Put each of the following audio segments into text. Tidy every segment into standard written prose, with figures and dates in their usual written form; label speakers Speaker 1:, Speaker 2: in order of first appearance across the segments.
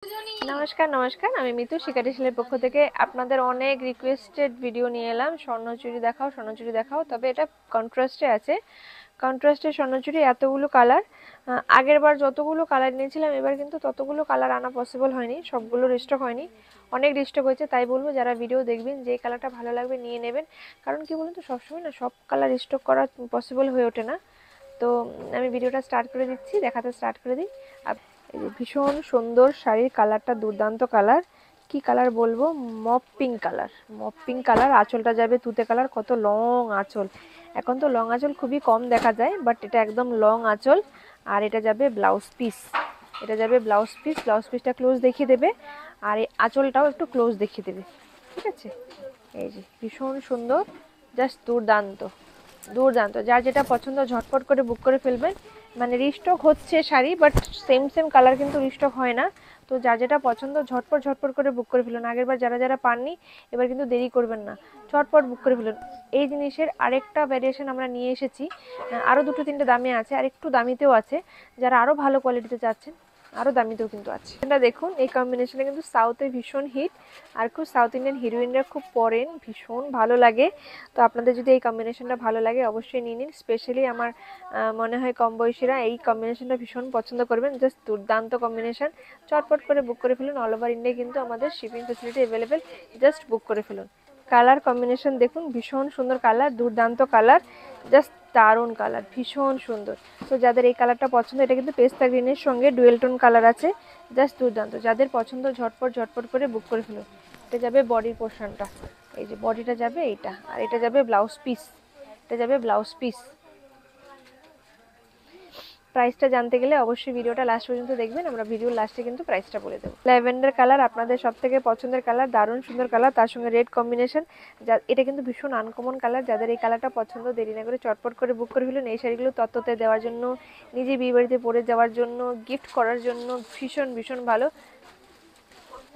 Speaker 1: নমস্কার নমস্কার, আমি মিতু শিকারি শিলের পক্ষ থেকে আপনাদের অনেক রিকোয়েস্টেড ভিডিও নিয়ে এলাম। স্বর্ণচুড়ি দেখাও, স্বর্ণচুড়ি দেখাও, তবে এটা কন্ট্রাস্টে আছে। কন্ট্রাস্টে স্বর্ণচুড়ি এতগুলো কালার, আগের বার যতগুলো কালার নিয়েছিলাম এবার কিন্তু ততগুলো কালার আনা পসিবল হয়নি, সবগুলো রিস্টক হয়নি, অনেক রিস্টক হয়েছে। তাই বলবো যারা ভিডিও দেখবেন যে কালারটা ভালো লাগবে নিয়ে নেবেন, কারণ কি বলুন তো সবসময় না সব কালার স্টক করা পসিবল হয়ে ওঠে না। তো আমি ভিডিওটা স্টার্ট করে দিচ্ছি, দেখাতে স্টার্ট করে দিই। এই যে ভীষণ সুন্দর শাড়ির কালারটা, দুর্দান্ত কালার। কি কালার বলবো, মপ পিঙ্ক কালার, মপ পিঙ্ক কালার। আঁচলটা যাবে তুতে কালার, কত লং আঁচল। এখন তো লং আঁচল খুবই কম দেখা যায়, বাট এটা একদম লং আঁচল। আর এটা যাবে ব্লাউজ পিস, এটা যাবে ব্লাউজ পিস। ব্লাউজ পিসটা ক্লোজ দেখিয়ে দেবে, আর এই আঁচলটাও একটু ক্লোজ দেখিয়ে দেবে, ঠিক আছে। এই যে ভীষণ সুন্দর, জাস্ট দুর্দান্ত দুর্দান্ত। যার যেটা পছন্দ ঝটপট করে বুক করে ফেলবেন। মানে রিস্টক হচ্ছে sari, but same same colour কিন্তু রিস্টক হয় না। তো যার যেটা পছন্দ ঝটপট ঝটপট করে বুক করে ফেলুন। আগেরবার যারা যারা পাননি এবার কিন্তু দেরি করবেন না, ঝটপট বুক করে ফেলুন। এই জিনিসের আরেকটা ভ্যারিয়েশন আমরা নিয়ে এসেছি, আরও দুটো তিনটে দামে আছে, আর একটু দামিতেও আছে। যারা আরও ভালো কোয়ালিটিতে চাচ্ছেন আরও দামিতেও কিন্তু আছে। এটা দেখুন, এই কম্বিনেশনে কিন্তু সাউথে ভীষণ হিট, আর খুব সাউথ ইন্ডিয়ান হিরোইনরা খুব পরেন, ভীষণ ভালো লাগে। তো আপনাদের যদি এই কম্বিনেশনটা ভালো লাগে অবশ্যই নিয়ে নিন। স্পেশালি আমার মনে হয় কম বয়সীরা এই কম্বিনেশনটা ভীষণ পছন্দ করবেন, জাস্ট দুর্দান্ত কম্বিনেশন। চটপট করে বুক করে ফেলুন, অল ওভার ইন্ডিয়া কিন্তু আমাদের shipping facility available, just book করে ফেলুন। কালার কম্বিনেশন দেখুন, ভীষণ সুন্দর কালার, দুর্দান্ত কালার, জাস্ট দারুণ কালার, ভীষণ সুন্দর। তো যাদের এই কালারটা পছন্দ, এটা কিন্তু পেস্তা গ্রিনের সঙ্গে ডুয়েল টোন কালার আছে, জাস্ট দুর্দান্ত। যাদের পছন্দ ঝটপট ঝটপট করে বুক করে ফেলুন। এটা যাবে বডির পোর্শনটা, এই যে বডিটা যাবে এইটা, আর এটা যাবে ব্লাউজ পিস, এটা যাবে ব্লাউজ পিস। প্রাইসটা জানতে গেলে অবশ্যই ভিডিওটা লাস্ট পর্যন্ত দেখবেন, আমরা ভিডিওর লাস্টে কিন্তু প্রাইসটা বলে দেবো। ল্যাভেন্ডার কালার আপনাদের সব থেকে পছন্দের কালার, দারুণ সুন্দর কালার, তার সঙ্গে রেড কম্বিনেশন। এটা কিন্তু ভীষণ আনকমন কালার। যাদের এই কালারটা পছন্দ দেরি না করে চটপট করে বুক করে ফেলুন। এই শাড়িগুলো তত্ত্বতে দেওয়ার জন্য, নিজে বিয়ে বাড়িতে পরে যাওয়ার জন্য, গিফট করার জন্য ভীষণ ভীষণ ভালো।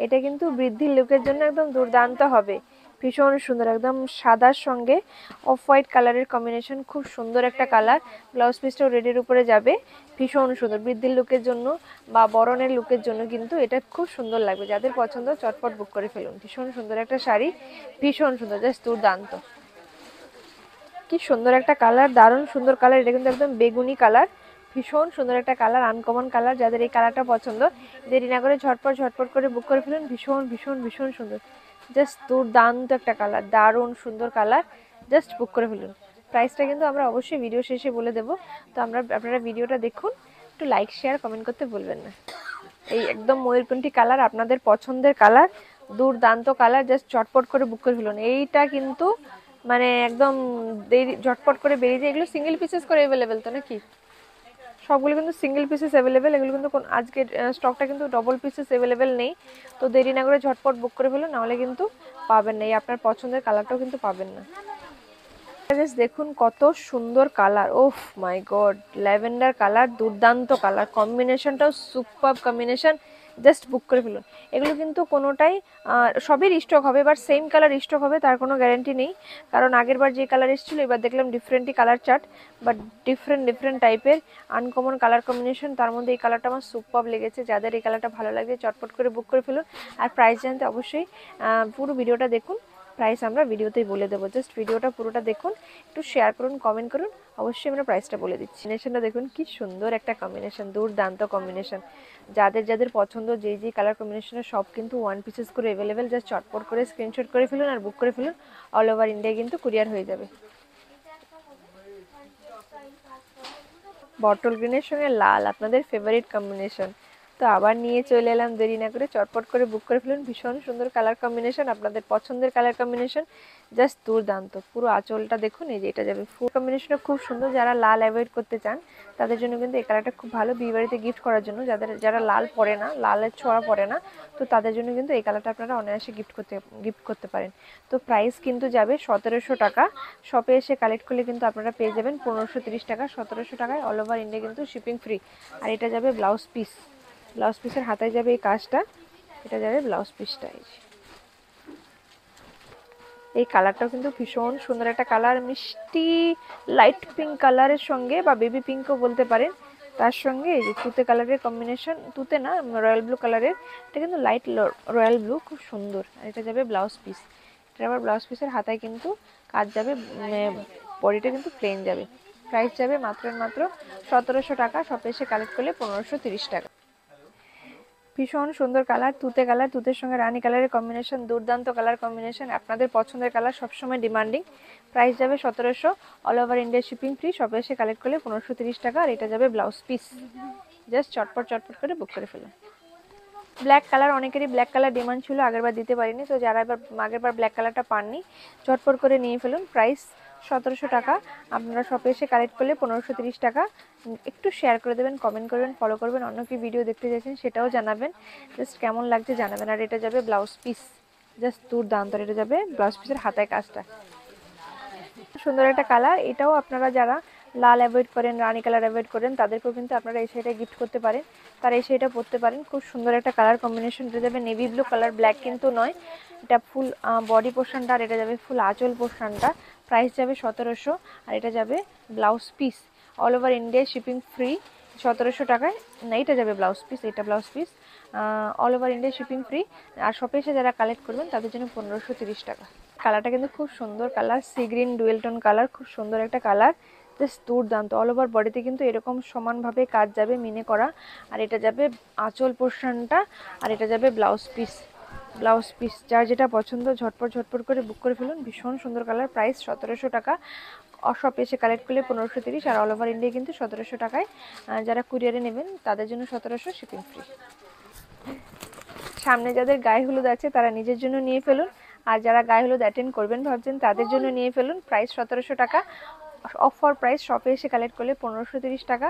Speaker 1: এটা কিন্তু বৃদ্ধির লুকের জন্য একদম দুর্দান্ত হবে, ভীষণ সুন্দর। একদম সাদার সঙ্গে অফ হোয়াইট কালারের কম্বিনেশন, খুব সুন্দর একটা কালার। ব্লাউজ পিসটাও রেডের উপরে যাবে, ভীষণ সুন্দর। বৃদ্ধির লুকের জন্য বা বরণের লুকের জন্য কিন্তু এটা খুব সুন্দর লাগবে। যাদের পছন্দ চটপট বুক করে ফেলুন। ভীষণ সুন্দর একটা শাড়ি, ভীষণ সুন্দর, জাস্ট দুর্দান্ত। কি সুন্দর একটা কালার, দারুণ সুন্দর কালার। এটা কিন্তু একদম বেগুনি কালার, ভীষণ সুন্দর একটা কালার, আনকমন কালার। যাদের এই কালারটা পছন্দ দেরি না করে ঝটপট ঝটপট করে বুক করে ফেলুন। ভীষণ ভীষণ ভীষণ সুন্দর, জাস্ট দুর্দান্ত একটা কালার, দারুণ সুন্দর কালার, জাস্ট বুক করে ফেলুন। প্রাইসটা কিন্তু আমরা অবশ্যই ভিডিও শেষে বলে দেবো। তো আপনারা ভিডিওটা দেখুন, একটু লাইক শেয়ার কমেন্ট করতে ভুলবেন না। এই একদম ময়ূরকণ্ঠী কালার, আপনাদের পছন্দের কালার, দুর্দান্ত কালার, জাস্ট চটপট করে বুক করে ফেলুন। এইটা কিন্তু মানে একদম দেরি ঝটপট করে বেরিয়ে যায়। এগুলো সিঙ্গেল পিসেস করে অ্যাভেলেবেল তো নাকি, সবগুলো কিন্তু সিঙ্গেল পিসেস অ্যাভেলেবেল। এগুলো কিন্তু আজকের স্টকটা কিন্তু ডবল পিসেস অ্যাভেলেবেল নেই। তো দেরি না করে ঝটপট বুক করে ফেলুন, নাহলে কিন্তু পাবেন না, এই আপনার পছন্দের কালারটাও কিন্তু পাবেন না। জাস্ট দেখুন কত সুন্দর কালার, ওফ মাই গড, ল্যাভেন্ডার কালার, দুর্দান্ত colour, কম্বিনেশনটাও super combination, just book করে ফেলুন। এগুলো কিন্তু কোনোটাই সবই রিস্টক হবে, বাট সেম কালার রিস্টক হবে তার কোনো গ্যারান্টি নেই। কারণ আগের বার যে কালার এসেছিলো এবার দেখলাম ডিফারেন্টই colour chart, but different different টাইপের আনকমন কালার কম্বিনেশন। তার মধ্যে এই কালারটা আমার সুপার লেগেছে। যাদের এই কালারটা ভালো লাগে চটপট করে বুক করে ফেলুন। আর প্রাইস জানতে অবশ্যই পুরো ভিডিওটা দেখুন, প্রাইস আমরা ভিডিওতেই বলে দেবো। জাস্ট ভিডিওটা পুরোটা দেখুন, একটু শেয়ার করুন, কমেন্ট করুন, অবশ্যই আমরা প্রাইসটা বলে দিচ্ছি। কম্বিনেশনটা দেখুন কি সুন্দর একটা কম্বিনেশন, দুর্দান্ত কম্বিনেশন। যাদের যাদের পছন্দ যেই যেই কালার কম্বিনেশনের সব কিন্তু ওয়ান পিসেস করে অ্যাভেলেবেল। জাস্ট চটপট করে স্ক্রিনশট করে ফেলুন আর বুক করে ফেলুন, অল ওভার ইন্ডিয়া কিন্তু কুরিয়ার হয়ে যাবে। বটল গ্রিনের সঙ্গে লাল আপনাদের ফেভারিট কম্বিনেশন। তো আবার নিয়ে চলে এলাম, দেরি না করে চটপট করে বুক করে ফেলুন। ভীষণ সুন্দর কালার কম্বিনেশন, আপনাদের পছন্দের কালার কম্বিনেশন, জাস্ট দুর্দান্ত। পুরো আঁচলটা দেখুন, এই যে এটা যাবে ফুল কম্বিনেশনটা খুব সুন্দর। যারা লাল অ্যাভয়েড করতে চান তাদের জন্য কিন্তু এই কালারটা খুব ভালো বিয়ে বাড়িতে গিফট করার জন্য। যারা লাল পরে না, লালের ছোঁয়া পরে না, তো তাদের জন্য কিন্তু এই কালারটা আপনারা অনায়াসে গিফট করতে পারেন। তো প্রাইস কিন্তু যাবে 1700 টাকা। শপে এসে কালেক্ট করলে কিন্তু আপনারা পেয়ে যাবেন 1530 টাকা। 1700 টাকায় অল ওভার ইন্ডিয়া কিন্তু শিপিং ফ্রি। আর এটা যাবে ব্লাউজ পিস, ব্লাউজ পিসের হাতায় যাবে এই কাজটা, এটা যাবে ব্লাউজ পিসটা। এই কালারটাও কিন্তু ভীষণ সুন্দর একটা কালার, মিষ্টি লাইট পিঙ্ক কালারের সঙ্গে বা বেবি পিঙ্কও বলতে পারেন, তার সঙ্গে এই যে তুতে কালারের কম্বিনেশন, তুতে না রয়্যাল ব্লু কালারের, এটা কিন্তু লাইট রয়্যাল ব্লু, খুব সুন্দর। আর এটা যাবে ব্লাউজ পিস। এটা আবার ব্লাউজ পিসের হাতায় কিন্তু কাজ যাবে, বডিটা কিন্তু প্লেন যাবে। প্রাইস যাবে মাত্র 1700 টাকা, শপে এসে কালেক্ট করলে 1530 টাকা। ভীষণ সুন্দর কালার, তুতে কালার, তুতের সঙ্গে রানী কালারের কম্বিনেশন, দুর্দান্ত কালার কম্বিনেশন। আপনাদের পছন্দের কালার, সবসময় ডিমান্ডিং। প্রাইস যাবে 1700, all over India shipping free, শপে এসে কালেক্ট করলে 1530 টাকা। আর এটা যাবে ব্লাউজ পিস। জাস্ট চটপট চটপট করে বুক করে ফেলুন। ব্ল্যাক কালার, অনেকেরই ব্ল্যাক কালার ডিমান্ড ছিল, আগেরবার দিতে পারিনি, তো যারা এবার আগেরবার ব্ল্যাক কালারটা পাননি চটপট করে নিয়ে ফেলুন। প্রাইস 1700 টাকা, আপনারা শপে এসে কালেক্ট করলে 1530 টাকা। একটু শেয়ার করে দেবেন, কমেন্ট করবেন, ফলো করবেন, অন্য কি ভিডিও দেখতে চাইছেন সেটাও জানাবেন, জাস্ট কেমন লাগছে জানাবেন। আর এটা যাবে ব্লাউজ পিস, জাস্ট দুর্দান্ত। এটা যাবে ব্লাউজ পিসের হাতায় কাজটা, সুন্দর একটা কালার। এটাও আপনারা যারা লাল অ্যাভয়েড করেন, রানী কালার অ্যাভয়েড করেন, তাদেরকেও কিন্তু আপনারা এই শাড়িটা গিফট করতে পারেন, তারা এই শাড়িটা পরতে পারেন। খুব সুন্দর একটা কালার কম্বিনেশন। এটা যাবে নেভি ব্লু কালার, ব্ল্যাক কিন্তু নয়, এটা ফুল বডি পোর্শনটা, আর এটা যাবে ফুল আঁচল পোর্শনটা। প্রাইস যাবে 1700, আর এটা যাবে blouse piece, all over India shipping free 1700 টাকায়। না, এটা যাবে ব্লাউজ পিস, এটা blouse piece, all over India shipping free. আর শপে এসে যারা কালেক্ট করবেন তাদের জন্য 1530 টাকা। কালারটা কিন্তু খুব সুন্দর colour, sea green dual tone colour, খুব সুন্দর একটা কালার, জাস্ট দুর্দান্ত। অল ওভার বডিতে কিন্তু এরকম সমানভাবে কাজ যাবে, মিনে করা। আর এটা যাবে আঁচল পোর্শনটা, আর এটা যাবে ব্লাউজ পিস। ব্লাউজ পিস যার যেটা পছন্দ ঝটপট ঝটপট করে বুক করে ফেলুন। ভীষণ সুন্দর কালার। প্রাইস 1700 টাকা, শপে এসে কালেক্ট করলে 1530, আর অল ওভার ইন্ডিয়া কিন্তু 1700 টাকায়। যারা কুরিয়ারে নেবেন তাদের জন্য 1700, শিপিং ফ্রি। সামনে যাদের গায়ে হলুদ আছে তারা নিজের জন্য নিয়ে ফেলুন, আর যারা গায়ে হলুদ অ্যাটেন্ড করবেন ভাবছেন তাদের জন্য নিয়ে ফেলুন। প্রাইস 1700 টাকা, অফার প্রাইস, শপে এসে কালেক্ট করলে 1530 টাকা।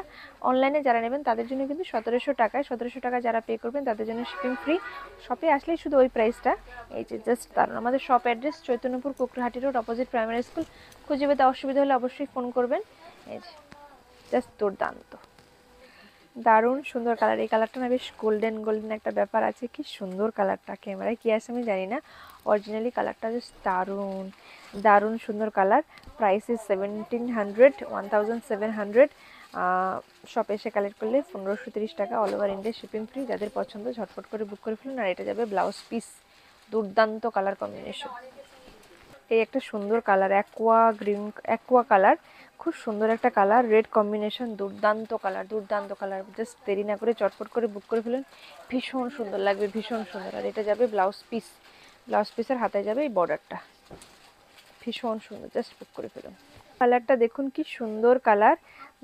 Speaker 1: অনলাইনে যারা নেবেন তাদের জন্য কিন্তু 1700 টাকায়, 1700 টাকা যারা পে করবেন তাদের জন্য শিপিং ফ্রি। শপে আসলেই শুধু ওই প্রাইসটা। এই যে জাস্ট দারুণ। আমাদের shop address Chaitanyapur Kukrahati road, opposite primary school. খুঁজে পেতে অসুবিধা হলে অবশ্যই ফোন করবেন। এই যে জাস্ট দুর্দান্ত, দারুণ সুন্দর কালার। এই কালারটা না বেশ গোল্ডেন গোল্ডেন একটা ব্যাপার আছে, কি সুন্দর কালারটা। ক্যামেরায় কি আছে আমি জানি না, অরিজিনালি কালারটা জাস্ট দারুণ দারুণ সুন্দর কালার। প্রাইস ইজ 1700, শপে এসে কালেক্ট করলে 1530 টাকা, all over India shipping free. যাদের পছন্দ ঝটপট করে বুক করে ফেলুন। আর এটা যাবে ব্লাউজ পিস, দুর্দান্ত কালার কম্বিনেশন। এই একটা সুন্দর colour, aqua green, aqua colour, খুব সুন্দর একটা কালার, রেড কম্বিনেশন, দুর্দান্ত কালার, দুর্দান্ত কালার। জাস্ট দেরি না করে চটপট করে বুক করে ফেলুন, ভীষণ সুন্দর লাগবে, ভীষণ সুন্দর। আর এটা যাবে ব্লাউজ পিস, ব্লাউজ পিসের হাতায় যাবে এই বর্ডারটা, ভীষণ সুন্দর। জাস্ট বুক করে ফেলুন। কালারটা দেখুন কি সুন্দর কালার,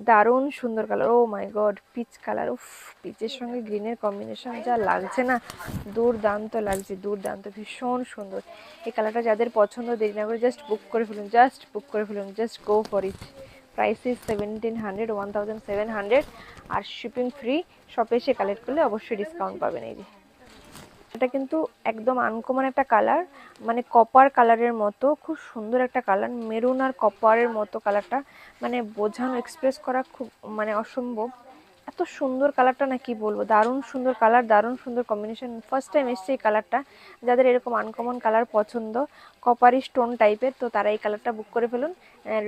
Speaker 1: দারুণ সুন্দর কালার। ও মাই গড, পিচ কালার, উফ, পিচের সঙ্গে গ্রিনের কম্বিনেশন যা লাগছে না, দুর্দান্ত লাগছে, দুর্দান্ত, ভীষণ সুন্দর। এই কালারটা যাদের পছন্দ দেরি না করে জাস্ট বুক করে ফেলুন, জাস্ট বুক করে ফেলুন, just go for it. Price is 1700, আর শিপিং ফ্রি। শপে এসে কালেক্ট করলে অবশ্যই ডিসকাউন্ট পাবেন। এই যে এটা কিন্তু একদম আনকমন একটা কালার, মানে কপার কালারের মতো, খুব সুন্দর একটা কালার, মেরুন আর কপারের মতো কালারটা, মানে বোঝানো, এক্সপ্রেস করা খুব মানে অসম্ভব। এত সুন্দর কালারটা না কি বলবো, দারুণ সুন্দর কালার, দারুণ সুন্দর কম্বিনেশন। ফার্স্ট টাইম এসছে এই কালারটা। যাদের এরকম আনকমন কালার পছন্দ, কপারি স্টোন টাইপের, তো তারা এই কালারটা বুক করে ফেলুন।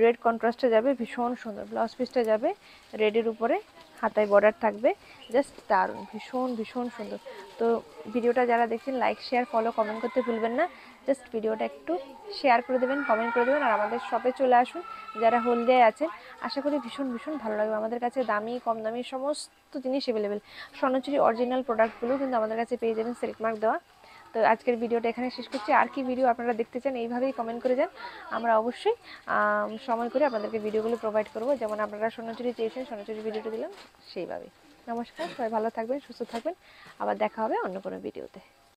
Speaker 1: রেড কন্ট্রাস্টে যাবে, ভীষণ সুন্দর। ব্লাউজ পিসটা যাবে রেডের উপরে, হাতায় বর্ডার থাকবে, জাস্ট দারুণ, ভীষণ ভীষণ সুন্দর। তো ভিডিওটা যারা দেখছেন লাইক শেয়ার ফলো কমেন্ট করতে ভুলবেন না। জাস্ট ভিডিওটা একটু শেয়ার করে দেবেন, কমেন্ট করে দেবেন, আর আমাদের শপে চলে আসুন যারা হলদিয়ায় আছেন। আশা করি ভীষণ ভীষণ ভালো লাগবে। আমাদের কাছে দামি কম দামি সমস্ত জিনিস অ্যাভেলেবেল। স্বর্ণচুরি অরিজিনাল প্রোডাক্টগুলো কিন্তু আমাদের কাছে পেয়ে যাবেন সিল্ক মার্ক দেওয়া। তো আজকের ভিডিওটা এখানে শেষ করছি। আর কি ভিডিও আপনারা দেখতে চান এইভাবেই কমেন্ট করে যান, আমরা অবশ্যই সময় করে আপনাদেরকে ভিডিওগুলো প্রোভাইড করব। যেমন আপনারা স্বর্ণচুরি চেয়েছেন, স্বর্ণচুরি ভিডিওটা দিলাম সেইভাবেই। নমস্কার, সবাই ভালো থাকবেন, সুস্থ থাকবেন, আবার দেখা হবে অন্য কোনো ভিডিওতে।